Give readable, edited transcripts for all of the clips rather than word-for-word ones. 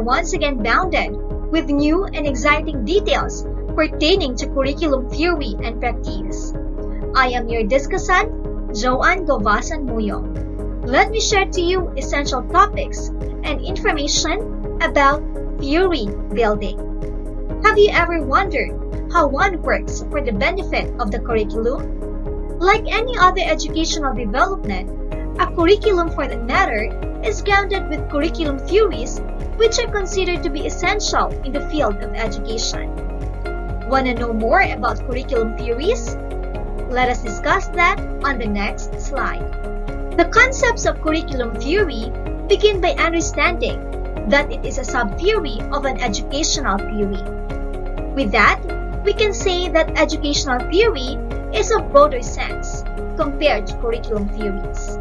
once again bounded with new and exciting details pertaining to curriculum theory and practice. I am your discussant, Joanne Govasan Muyong. Let me share to you essential topics and information about theory building. Have you ever wondered how one works for the benefit of the curriculum? Like any other educational development, a curriculum for that matter is grounded with curriculum theories which are considered to be essential in the field of education. Want to know more about curriculum theories? Let us discuss that on the next slide. The concepts of curriculum theory begin by understanding that it is a sub-theory of an educational theory. With that, we can say that educational theory is a broader sense compared to curriculum theories.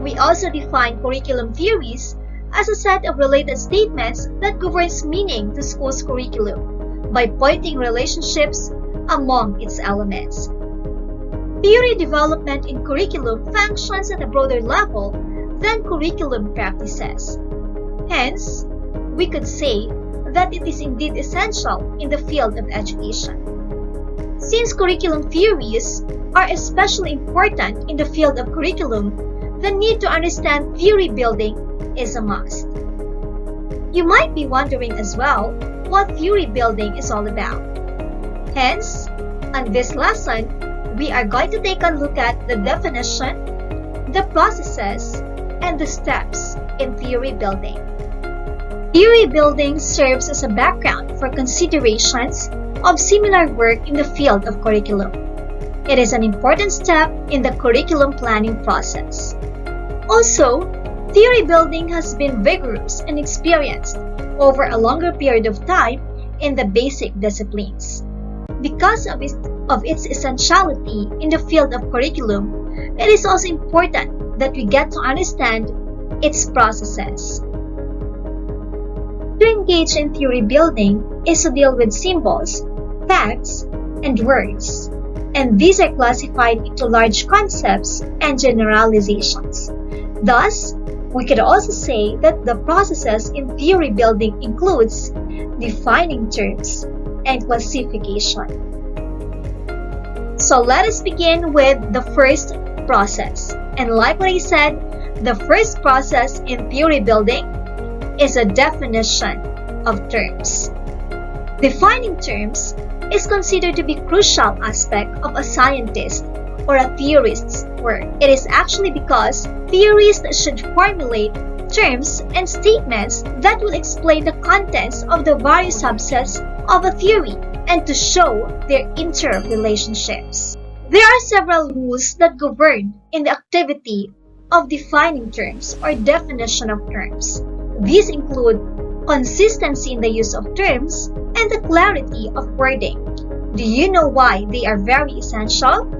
We also define curriculum theories as a set of related statements that governs meaning to school's curriculum by pointing relationships among its elements. Theory development in curriculum functions at a broader level than curriculum practices. Hence, we could say that it is indeed essential in the field of education. Since curriculum theories are especially important in the field of curriculum, the need to understand theory building is a must. You might be wondering as well what theory building is all about. Hence, on this lesson, we are going to take a look at the definition, the processes, and the steps in theory building. Theory building serves as a background for considerations of similar work in the field of curriculum. It is an important step in the curriculum planning process. Also, theory building has been vigorous and experienced over a longer period of time in the basic disciplines. Because of its essentiality in the field of curriculum, it is also important that we get to understand its processes. To engage in theory building is to deal with symbols, facts, and words, and these are classified into large concepts and generalizations. Thus, we could also say that the processes in theory building includes defining terms and classification. So let us begin with the first process. And like what I said, the first process in theory building is a definition of terms. Defining terms is considered to be a crucial aspect of a scientist or a theorist's work. It is actually because theorists should formulate terms and statements that will explain the contents of the various subsets of a theory and to show their interrelationships. There are several rules that govern in the activity of defining terms or definition of terms. These include consistency in the use of terms and the clarity of wording. Do you know why they are very essential?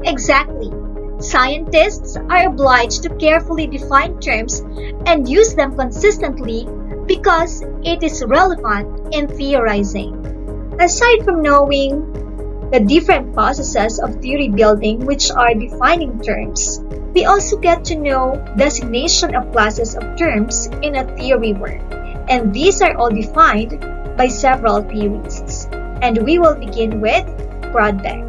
Exactly. Scientists are obliged to carefully define terms and use them consistently because it is relevant in theorizing. Aside from knowing the different processes of theory building, which are defining terms, we also get to know designation of classes of terms in a theory work, and these are all defined by several theorists. And we will begin with Brodbeck.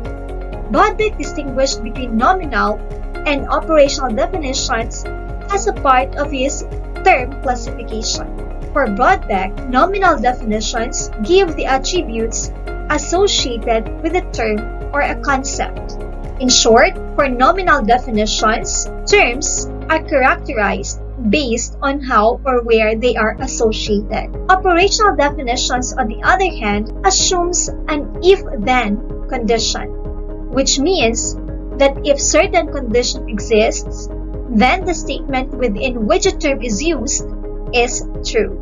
Brodbeck distinguished between nominal and operational definitions as a part of his term classification. For Brodbeck, nominal definitions give the attributes associated with a term or a concept. In short, for nominal definitions, terms are characterized based on how or where they are associated. Operational definitions, on the other hand, assumes an if-then condition, which means that if certain condition exists, then the statement within which a term is used is true.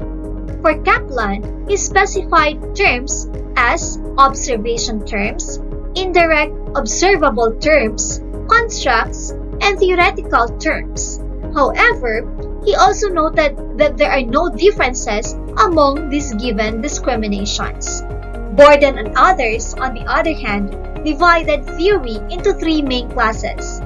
For Kaplan, he specified terms as observation terms, indirect observable terms, constructs, and theoretical terms. However, he also noted that there are no differences among these given discriminations. Borden and others, on the other hand, divided theory into three main classes: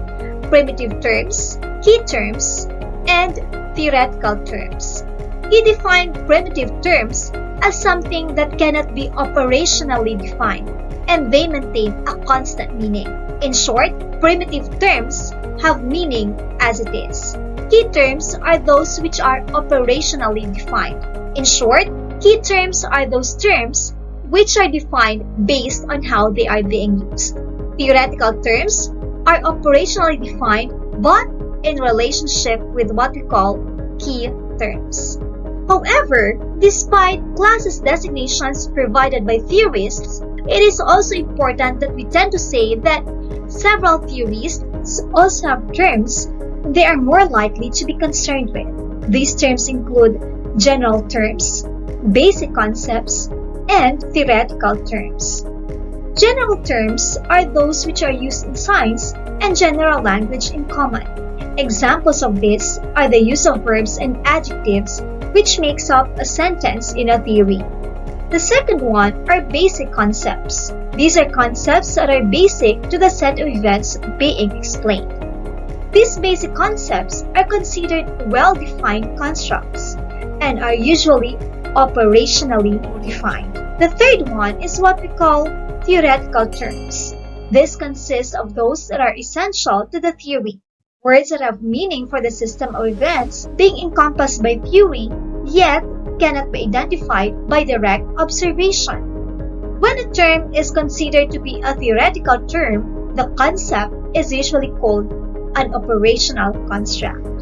primitive terms, key terms, and theoretical terms. He defined primitive terms as something that cannot be operationally defined, and they maintain a constant meaning. In short, primitive terms have meaning as it is. Key terms are those which are operationally defined. In short, key terms are those terms which are defined based on how they are being used. Theoretical terms are operationally defined but in relationship with what we call key terms. However, despite classes designations provided by theorists, it is also important that we tend to say that several theorists also have terms they are more likely to be concerned with. These terms include general terms, basic concepts, and theoretical terms. General terms are those which are used in science and general language in common. Examples of this are the use of verbs and adjectives which makes up a sentence in a theory. The second one are basic concepts. These are concepts that are basic to the set of events being explained. These basic concepts are considered well-defined constructs and are usually operationally defined. The third one is what we call theoretical terms. This consists of those that are essential to the theory, words that have meaning for the system of events being encompassed by theory, yet cannot be identified by direct observation. When a term is considered to be a theoretical term, the concept is usually called an operational construct.